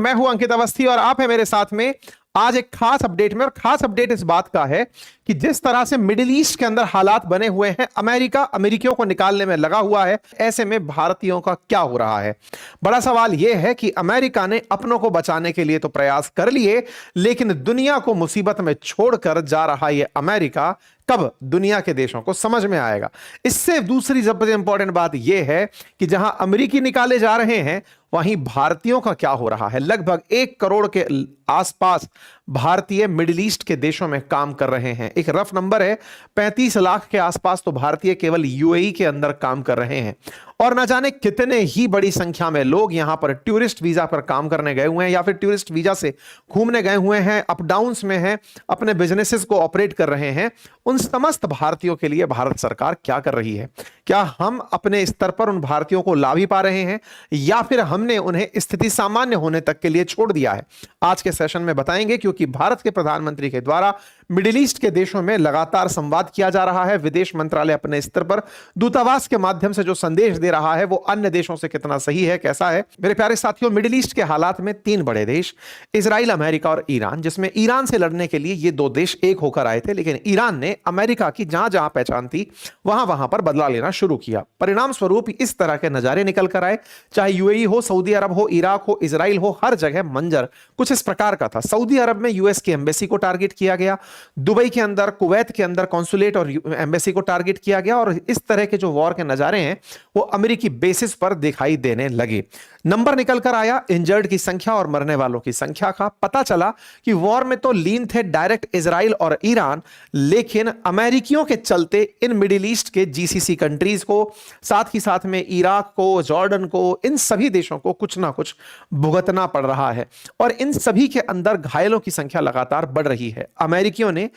मैं हूं अंकित अवस्थी और आप हैं मेरे साथ में आज एक खास अपडेट में। और खास अपडेट इस बात का है कि जिस तरह से मिडिल ईस्ट के अंदर हालात बने हुए हैं, अमेरिका अमेरिकियों को निकालने में लगा हुआ है। ऐसे में भारतीयों का क्या हो रहा है? बड़ा सवाल यह है कि अमेरिका ने अपनों को बचाने के लिए तो प्रयास कर लिए, लेकिन दुनिया को मुसीबत में छोड़कर जा रहा यह अमेरिका कब दुनिया के देशों को समझ में आएगा? इससे दूसरी सबसे इंपॉर्टेंट बात यह है कि जहां अमेरिकी निकाले जा रहे हैं, वहीं भारतीयों का क्या हो रहा है? लगभग 1 करोड़ के आसपास भारतीय मिडिल ईस्ट के देशों में काम कर रहे हैं। एक रफ नंबर है 35 लाख के आसपास तो भारतीय केवल यूएई के अंदर काम कर रहे हैं। और ना जाने कितने ही बड़ी संख्या में लोग यहां पर टूरिस्ट वीजा पर काम करने गए हुए हैं या फिर टूरिस्ट वीजा से घूमने गए हुए हैं, अप डाउन्स में हैं, अपने बिजनेसेस को ऑपरेट कर रहे हैं। उन समस्त भारतीयों के लिए भारत सरकार क्या कर रही है? क्या हम अपने स्तर पर उन भारतीयों को ला भी पा रहे हैं या फिर हमने उन्हें स्थिति सामान्य होने तक के लिए छोड़ दिया है? आज के सेशन में बताएंगे, क्योंकि भारत के प्रधानमंत्री के द्वारा मिडिल ईस्ट के देशों में लगातार संवाद किया जा रहा है। विदेश मंत्रालय अपने स्तर पर दूतावास के माध्यम से जो संदेश दे रहा है वो अन्य देशों से कितना सही है, कैसा है? मेरे प्यारे साथियों, मिडिल ईस्ट के हालात में 3 बड़े देश, इजराइल, अमेरिका और ईरान, जिसमें ईरान से लड़ने के लिए ये 2 देश एक होकर आए थे, लेकिन ईरान ने अमेरिका की जहां जहां पहचान थी वहां वहां पर बदला लेना शुरू किया। परिणाम स्वरूप इस तरह के नजारे निकल कर आए। चाहे यूएई हो, सऊदी अरब हो, इराक हो, इजराइल हो, हर जगह मंजर कुछ इस प्रकार का था। सऊदी अरब में यूएस की एम्बेसी को टारगेट किया गया, दुबई के अंदर, कुवैत के अंदर कॉन्सुलेट और एम्बेसी को टारगेट किया गया। और इस तरह के जो वॉर के नजारे हैं वो अमेरिकी बेसिस पर दिखाई देने लगे। नंबर निकल कर आया इंजर्ड की संख्या और मरने वालों की संख्या का। पता चला कि वॉर में तो लीन थे डायरेक्ट इजराइल और ईरान, लेकिन अमेरिकियों के चलते इन मिडिल ईस्ट के जीसीसी कंट्रीज को, साथ ही साथ में इराक को, जॉर्डन को, इन सभी देशों को कुछ ना कुछ भुगतना पड़ रहा है। और इन सभी के अंदर घायलों की संख्या लगातार बढ़ रही है। अमेरिकियों ने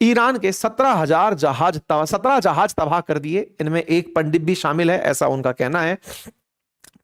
ईरान के 17 जहाज तबाह कर दिए। इनमें एक पनडुब्बी भी शामिल है, ऐसा उनका कहना है।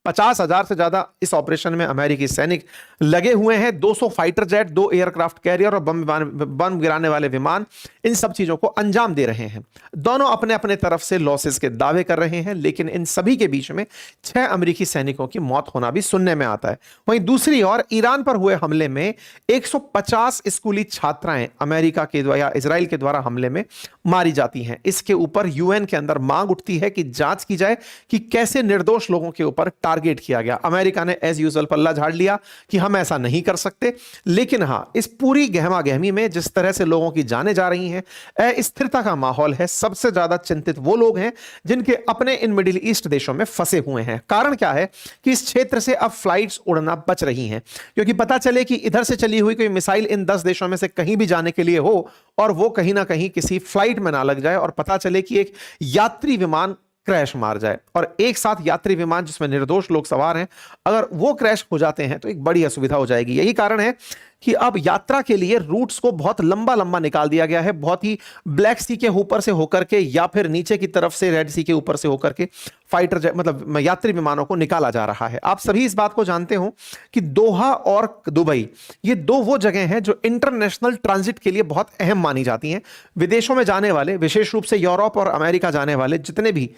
50,000 से ज्यादा इस ऑपरेशन में अमेरिकी सैनिक लगे हुए हैं। 200 फाइटर जेट, 2 एयरक्राफ्ट कैरियर और बम गिराने वाले विमान, इन सब चीजों को अंजाम दे रहे हैं। दोनों अपने अपने तरफ से लॉसेस के दावे कर रहे हैं, लेकिन इन सभी के बीच में 6 अमेरिकी सैनिकों की मौत होना भी सुनने में आता है। वहीं दूसरी ओर ईरान पर हुए हमले में 150 स्कूली छात्राएं अमेरिका के द्वारा या इजराइल के द्वारा हमले में मारी जाती हैं। इसके ऊपर यूएन के अंदर मांग उठती है कि जांच की जाए कि कैसे निर्दोष लोगों के ऊपर टारगेट किया गया। अमेरिका ने एज यूजुअल पल्ला झाड़ लिया कि हम ऐसा नहीं कर सकते। लेकिन हां, इस पूरी गहमा गहमी में जिस तरह से लोगों की जानें जा रही हैं, अस्थिरता का माहौल है। सबसे ज्यादा चिंतित वो लोग हैं जिनके अपने इन मिडिल ईस्ट देशों में फंसे हुए हैं। कारण क्या है कि इस क्षेत्र से अब फ्लाइट्स उड़ना बच रही हैं, क्योंकि पता चले कि इधर से चली हुई कोई मिसाइल इन 10 देशों में से कहीं भी जाने के लिए हो और वो कहीं ना कहीं किसी फ्लाइट में ना लग जाए और पता चले कि एक यात्री विमान क्रैश मार जाए। और एक साथ यात्री विमान जिसमें निर्दोष लोग सवार हैं, अगर वो क्रैश हो जाते हैं तो एक बड़ी असुविधा हो जाएगी। यही कारण है कि अब यात्रा के लिए रूट्स को बहुत लंबा लंबा निकाल दिया गया है। बहुत ही ब्लैक सी के ऊपर से होकर के या फिर नीचे की तरफ से रेड सी के ऊपर से होकर के फाइटर मतलब यात्री विमानों को निकाला जा रहा है। आप सभी इस बात को जानते हो कि दोहा और दुबई, ये 2 वो जगह हैं जो इंटरनेशनल ट्रांजिट के लिए बहुत अहम मानी जाती हैं। विदेशों में जाने वाले, विशेष रूप से यूरोप और अमेरिका जाने वाले जितने भी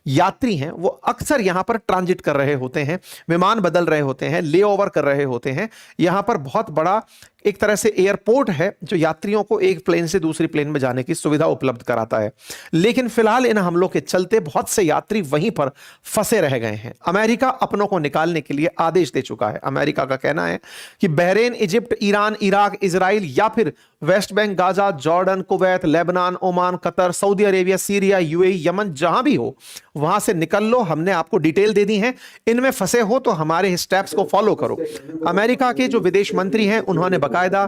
यात्री हैं, वो अक्सर यहां पर ट्रांजिट कर रहे होते हैं, विमान बदल रहे होते हैं, ले ओवर कर रहे होते हैं। यहां पर बहुत बड़ा एक तरह से एयरपोर्ट है जो यात्रियों को एक प्लेन से दूसरी प्लेन में जाने की सुविधा उपलब्ध कराता है। लेकिन फिलहाल इन हमलों के चलते बहुत से यात्री वहीं पर फंसे रह गए हैं। अमेरिका अपनों को निकालने के लिए आदेश दे चुका है। अमेरिका का कहना है कि Bahrain, Egypt, Iran, Iraq, Israel या फिर West Bank, Gaza, Jordan, Kuwait, Lebanon, Oman, Qatar, Saudi Arabia, Syria, UAE, Yemen, जहां भी हो वहां से निकल लो। हमने आपको डिटेल दे दी है। इनमें फंसे हो तो हमारे स्टेप्स को फॉलो करो। अमेरिका के जो विदेश मंत्री हैं उन्होंने बाकायदा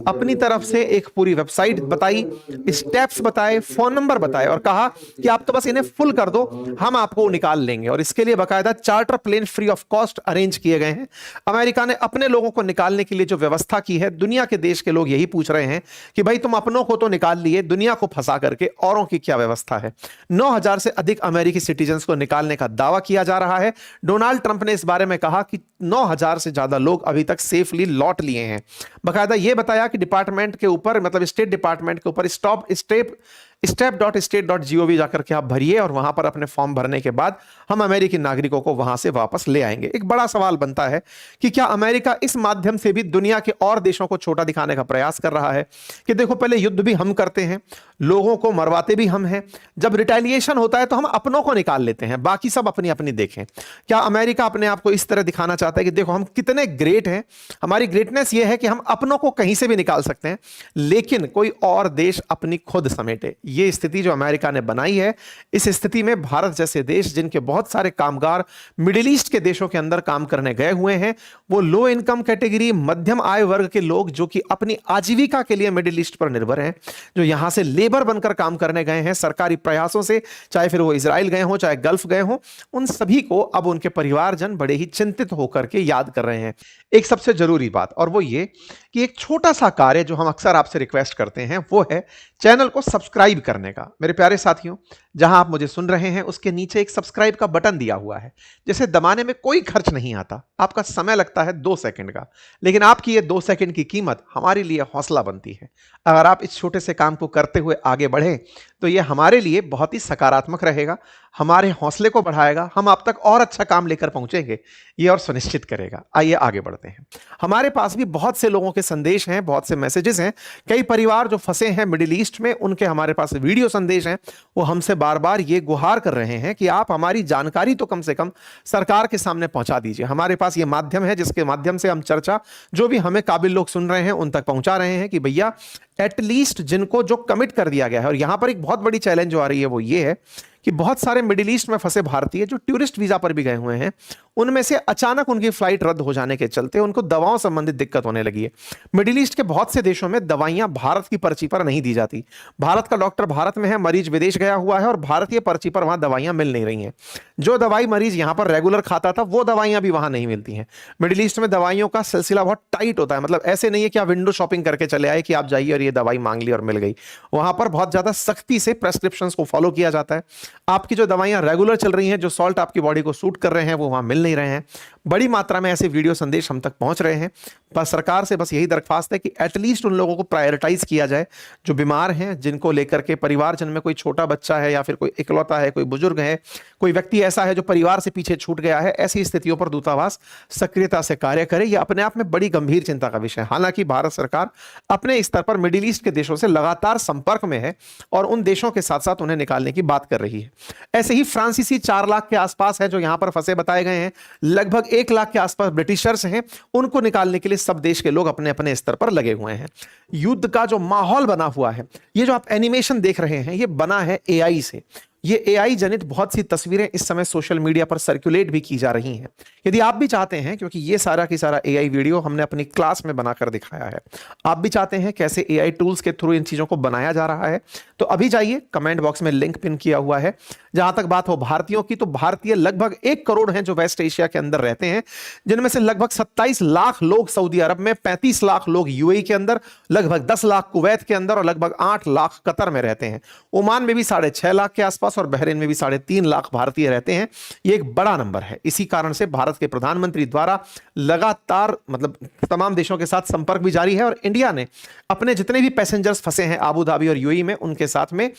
अपनी तरफ से एक पूरी वेबसाइट बताई, स्टेप्स बताए, फोन नंबर बताए और कहा कि आप तो बस इन्हें फुल कर दो, हम आपको निकाल लेंगे। और इसके लिए बाकायदा charter plane free of cost arrange किए गए हैं। अमेरिका ने अपने लोगों को निकालने के लिए जो व्यवस्था की है, दुनिया के देश के लोग यही पूछ रहे हैं कि भाई तुम अपनों को तो निकाल लिए, दुनिया को फंसा करके औरों की क्या व्यवस्था है? 9,000 से अधिक अमेरिकी सिटीजन्स को निकालने का दावा किया जा रहा है। डोनाल्ड ट्रंप ने इस बारे में कहा कि 9,000 से ज्यादा लोग अभी तक सेफली लौट लिए हैं। बाकायदा यह बताया कि डिपार्टमेंट के ऊपर, मतलब स्टेट डिपार्टमेंट के ऊपर स्टेप step.state.gov जाकर के आप भरिए और वहां पर अपने फॉर्म भरने के बाद हम अमेरिकी नागरिकों को वहां से वापस ले आएंगे। एक बड़ा सवाल बनता है कि क्या अमेरिका इस माध्यम से भी दुनिया के और देशों को छोटा दिखाने का प्रयास कर रहा है कि देखो पहले युद्ध भी हम करते हैं, लोगों को मरवाते भी हम हैं, जब रिटेलिएशन होता है तो हम अपनों को निकाल लेते हैं, बाकी सब अपनी अपनी देखें। क्या अमेरिका अपने आप को इस तरह दिखाना चाहता है कि देखो हम कितने ग्रेट हैं, हमारी ग्रेटनेस यह है कि हम अपनों को कहीं से भी निकाल सकते हैं लेकिन कोई और देश अपनी खुद समेटे? यह स्थिति जो अमेरिका ने बनाई है, इस स्थिति में भारत जैसे देश जिनके बहुत सारे कामगार मिडिल ईस्ट के देशों के अंदर काम करने गए हुए हैं, वो लो इनकम कैटेगरी, मध्यम आय वर्ग के लोग जो कि अपनी आजीविका के लिए मिडिल ईस्ट पर निर्भर हैं, जो यहां से लेबर बनकर काम करने गए हैं सरकारी प्रयासों से, चाहे फिर वो इजराइल गए हो चाहे गल्फ गए हो, उन सभी को अब उनके परिवारजन बड़े ही चिंतित होकर के याद कर रहे हैं। एक सबसे जरूरी बात और वो ये कि एक छोटा सा कार्य जो हम अक्सर आपसे रिक्वेस्ट करते हैं वो है चैनल को सब्सक्राइब करने का। मेरे प्यारे साथियों, जहां आप मुझे सुन रहे हैं उसके नीचे एक सब्सक्राइब का बटन दिया हुआ है जिसे दबाने में कोई खर्च नहीं आता, आपका समय लगता है 2 सेकंड का, लेकिन आपकी ये 2 सेकंड की कीमत हमारे लिए हौसला बनती है। अगर आप इस छोटे से काम को करते हुए आगे बढ़े तो ये हमारे लिए बहुत ही सकारात्मक रहेगा, हमारे हौसले को बढ़ाएगा, हम आप तक और अच्छा काम लेकर पहुंचेंगे ये और सुनिश्चित करेगा। आइए आगे बढ़ते हैं। हमारे पास भी बहुत से लोगों के संदेश हैं, बहुत से मैसेजेस हैं। कई परिवार जो फंसे हैं मिडिल ईस्ट में, उनके हमारे पास वीडियो संदेश हैं। वो हमसे बार बार ये गुहार कर रहे हैं कि आप हमारी जानकारी तो कम से कम सरकार के सामने पहुंचा दीजिए। हमारे पास ये माध्यम है जिसके माध्यम से हम चर्चा जो भी हमें काबिल लोग सुन रहे हैं उन तक पहुंचा रहे हैं कि भैया एटलीस्ट जिनको जो कमिट कर दिया गया है। और यहां पर एक बहुत बड़ी चैलेंज जो आ रही है वो ये है कि बहुत सारे मिडिल ईस्ट में फंसे भारतीय जो टूरिस्ट वीजा पर भी गए हुए हैं, उनमें से अचानक उनकी फ्लाइट रद्द हो जाने के चलते उनको दवाओं संबंधित दिक्कत होने लगी है। मिडिल ईस्ट के बहुत से देशों में दवाइयां भारत की पर्ची पर नहीं दी जाती। भारत का डॉक्टर भारत में है, मरीज विदेश गया हुआ है और भारतीय पर्ची पर वहां दवाइयां मिल नहीं रही हैं। जो दवाई मरीज यहां पर रेगुलर खाता था वो दवाइयां भी वहां नहीं मिलती हैं। मिडिल ईस्ट में दवाइयों का सिलसिला बहुत टाइट होता है, मतलब ऐसे नहीं है कि आप विंडो शॉपिंग करके चले आए कि आप जाइए और ये दवाई मांग ली और मिल गई। वहां पर बहुत ज्यादा सख्ती से प्रेस्क्रिप्शन को फॉलो किया जाता है। आपकी जो दवाइयां रेगुलर चल रही हैं, जो सॉल्ट आपकी बॉडी को सूट कर रहे हैं, वो वहां मिल नहीं रहे हैं। बड़ी मात्रा में ऐसे वीडियो संदेश हम तक पहुंच रहे हैं। बस सरकार से बस यही दरख्वास्त है कि एटलीस्ट उन लोगों को प्रायोरिटाइज किया जाए जो बीमार हैं, जिनको लेकर के परिवारजन में कोई छोटा बच्चा है या फिर कोई इकलौता है, कोई बुजुर्ग है, कोई व्यक्ति ऐसा है जो परिवार से पीछे छूट गया है। ऐसी स्थितियों पर दूतावास सक्रियता से कार्य करे। यह अपने आप में बड़ी गंभीर चिंता का विषय है। हालांकि भारत सरकार अपने स्तर पर मिडिल ईस्ट के देशों से लगातार संपर्क में है और उन देशों के साथ साथ उन्हें निकालने की बात कर रही है। ऐसे ही फ्रांसीसी 4 लाख के आसपास है जो यहां पर फंसे बताए गए हैं। लगभग 1 लाख के आसपास ब्रिटिशर्स हैं। उनको निकालने के लिए सब देश के लोग अपने अपने स्तर पर लगे हुए हैं। युद्ध का जो माहौल बना हुआ है, ये जो आप एनिमेशन देख रहे हैं, ये बना है एआई से। ये एआई जनित बहुत सी तस्वीरें इस समय सोशल मीडिया पर सर्कुलेट भी की जा रही हैं। यदि आप भी चाहते हैं, क्योंकि ये सारा की सारा एआई वीडियो हमने अपनी क्लास में बनाकर दिखाया है, आप भी चाहते हैं कैसे एआई टूल्स के थ्रू इन चीजों को बनाया जा रहा है, तो अभी जाइए, कमेंट बॉक्स में लिंक पिन किया हुआ है। जहां तक बात हो भारतीयों की, तो भारतीय लगभग 1 करोड़ हैं जो वेस्ट एशिया के अंदर रहते हैं, जिनमें से लगभग 27 लाख लोग सऊदी अरब में, 35 लाख लोग यूएई के अंदर, लगभग 10 लाख कुवैत के अंदर और लगभग 8 लाख कतर में रहते हैं। ओमान में भी 6.5 लाख के आसपास और बहरीन में भी 3.5 लाख भारतीय रहते हैं। ये एक बड़ा नंबर है। इसी कारण से भारत के प्रधानमंत्री द्वारा लगातार मतलब तमाम देशों के साथ संपर्क भी जारी है और इंडिया ने अपने जितने भी पैसेंजर्स फंसे हैं आबू धाबी और यूएई में, उनके साथ में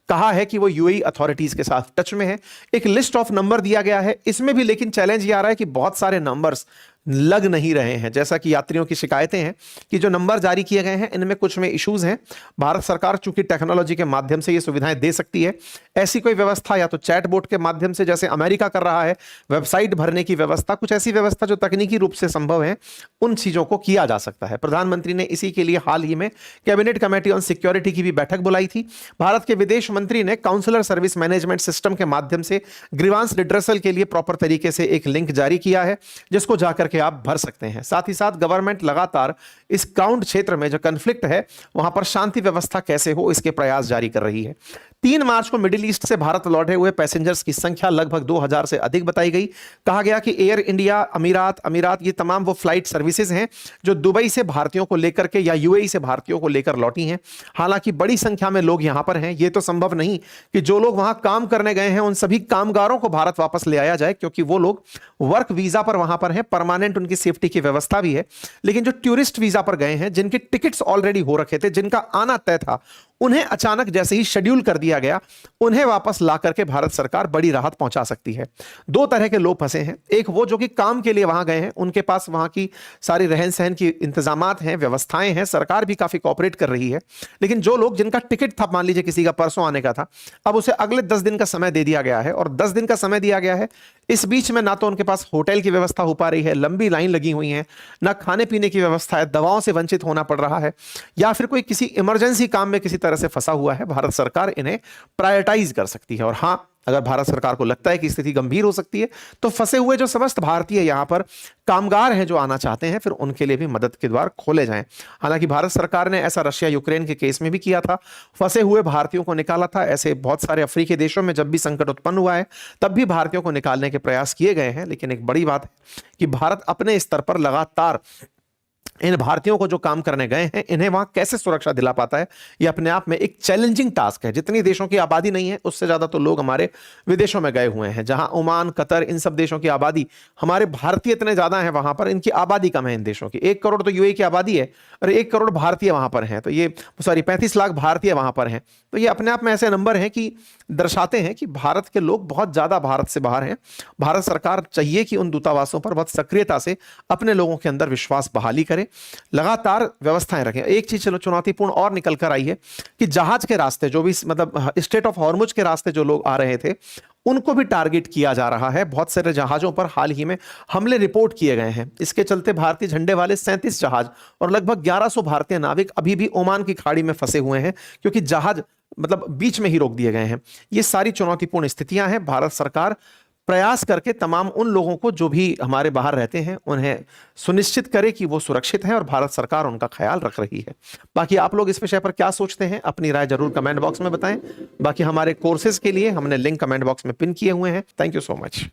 कहा है कि वो यूएई अथॉरिटीज के साथ टच में है। एक लिस्ट ऑफ नंबर दिया गया है इसमें भी, लेकिन चैलेंज ये आ रहा है कि बहुत सारे नंबर्स लग नहीं रहे हैं। जैसा कि यात्रियों की शिकायतें हैं कि जो नंबर जारी किए गए हैं इनमें कुछ में इश्यूज हैं। भारत सरकार चूंकि टेक्नोलॉजी के माध्यम से ये सुविधाएं दे सकती है, ऐसी कोई व्यवस्था या तो चैटबोट के माध्यम से जैसे अमेरिका कर रहा है, वेबसाइट भरने की व्यवस्था, कुछ ऐसी व्यवस्था जो तकनीकी रूप से संभव है, उन चीजों को किया जा सकता है। प्रधानमंत्री ने इसी के लिए हाल ही में कैबिनेट कमेटी ऑन सिक्योरिटी की भी बैठक बुलाई थी। भारत के विदेश मंत्री ने काउंसलर सर्विस मैनेजमेंट सिस्टम के माध्यम से ग्रीवांस रिड्रेसल के लिए प्रॉपर तरीके से एक लिंक जारी किया है जिसको जाकर के आप भर सकते हैं। साथ ही साथ गवर्नमेंट लगातार इस ग्राउंड क्षेत्र में जो कन्फ्लिक्ट है वहां पर शांति व्यवस्था कैसे हो इसके प्रयास जारी कर रही है। 3 मार्च को मिडिल ईस्ट से भारत लौटे हुए पैसेंजर्स की संख्या लगभग 2000 से अधिक बताई गई। कहा गया कि एयर इंडिया, अमीरात ये तमाम वो फ्लाइट सर्विसेज हैं जो दुबई से भारतीयों को लेकर के या यूएई से भारतीयों को लेकर लौटी हैं। हालांकि बड़ी संख्या में लोग यहां पर हैं। ये तो संभव नहीं कि जो लोग वहां काम करने गए हैं उन सभी कामगारों को भारत वापस ले आया जाए, क्योंकि वो लोग वर्क वीजा पर वहां पर हैं, परमानेंट उनकी सेफ्टी की व्यवस्था भी है। लेकिन जो टूरिस्ट वीजा पर गए हैं, जिनके टिकट्स ऑलरेडी हो रखे थे, जिनका आना तय था, उन्हें अचानक जैसे ही शेड्यूल कर दिया गया, उन्हें वापस ला करके भारत सरकार बड़ी राहत पहुंचा सकती है। दो तरह के लोग फंसे हैं, एक वो जो कि काम के लिए वहां गए हैं, उनके पास वहां की सारी रहन सहन की इंतजामात हैं, व्यवस्थाएं हैं, सरकार भी काफी कोऑपरेट कर रही है। लेकिन जो लोग जिनका टिकट था, मान लीजिए किसी का परसों आने का था, अब उसे अगले 10 दिन का समय दे दिया गया है, और 10 दिन का समय दिया गया है, इस बीच में ना तो उनके पास होटल की व्यवस्था हो पा रही है, लंबी लाइन लगी हुई है, ना खाने पीने की व्यवस्था है, दवाओं से वंचित होना पड़ रहा है, या फिर कोई किसी इमरजेंसी काम में किसी तरह से फंसा हुआ है। भारत सरकार इन्हें प्रायोरिटाइज कर सकती है। और हां, अगर भारत सरकार को लगता है कि स्थिति गंभीर हो सकती है, तो फंसे हुए जो समस्त भारतीय यहां पर कामगार हैं जो आना चाहते हैं, फिर उनके लिए भी मदद के द्वार खोले जाएं। हालांकि भारत सरकार ने ऐसा रशिया यूक्रेन के केस में भी किया था, फंसे हुए भारतीयों को निकाला था। ऐसे बहुत सारे अफ्रीकी देशों में जब भी संकट उत्पन्न हुआ है, तब भी भारतीयों को निकालने के प्रयास किए गए हैं। लेकिन एक बड़ी बात है कि भारत अपने स्तर पर लगातार इन भारतीयों को जो काम करने गए हैं, इन्हें वहां कैसे सुरक्षा दिला पाता है, यह अपने आप में एक चैलेंजिंग टास्क है। जितनी देशों की आबादी नहीं है, उससे ज्यादा तो लोग हमारे विदेशों में गए हुए हैं। जहां ओमान, कतर, इन सब देशों की आबादी, हमारे भारतीय इतने ज्यादा हैं वहां पर, इनकी आबादी कम है इन देशों की। 1 करोड़ तो यूएई की आबादी है, और 1 करोड़ भारतीय वहां पर हैं, तो ये 35 लाख भारतीय वहां पर हैं। तो ये अपने आप में ऐसे नंबर हैं कि दर्शाते हैं कि भारत के लोग बहुत ज्यादा भारत से बाहर हैं। भारत सरकार चाहिए कि उन दूतावासों पर बहुत सक्रियता से अपने लोगों के अंदर विश्वास बहाली करे, लगातार व्यवस्थाएं रखें। एक चीज चलो चुनौतीपूर्ण और निकल कर आई है कि जहाज के रास्ते जो भी, मतलब स्ट्रेट ऑफ हॉर्मुज के रास्ते जो लोग आ रहे थे, उनको भी टारगेट किया जा रहा है। बहुत सारे जहाजों पर हाल ही में हमले रिपोर्ट किए गए हैं। इसके चलते भारतीय झंडे वाले 37 जहाज और लगभग 1100 भारतीय नाविक अभी भी ओमान की खाड़ी में फंसे हुए हैं, क्योंकि जहाज बीच में ही रोक दिए गए हैं। ये सारी चुनौतीपूर्ण स्थितियां हैं। भारत सरकार प्रयास करके तमाम उन लोगों को जो भी हमारे बाहर रहते हैं, उन्हें सुनिश्चित करे कि वो सुरक्षित हैं, और भारत सरकार उनका ख्याल रख रही है। बाकी आप लोग इस विषय पर क्या सोचते हैं, अपनी राय जरूर कमेंट बॉक्स में बताएं। बाकी हमारे कोर्सेज के लिए हमने लिंक कमेंट बॉक्स में पिन किए हुए हैं। Thank you so much.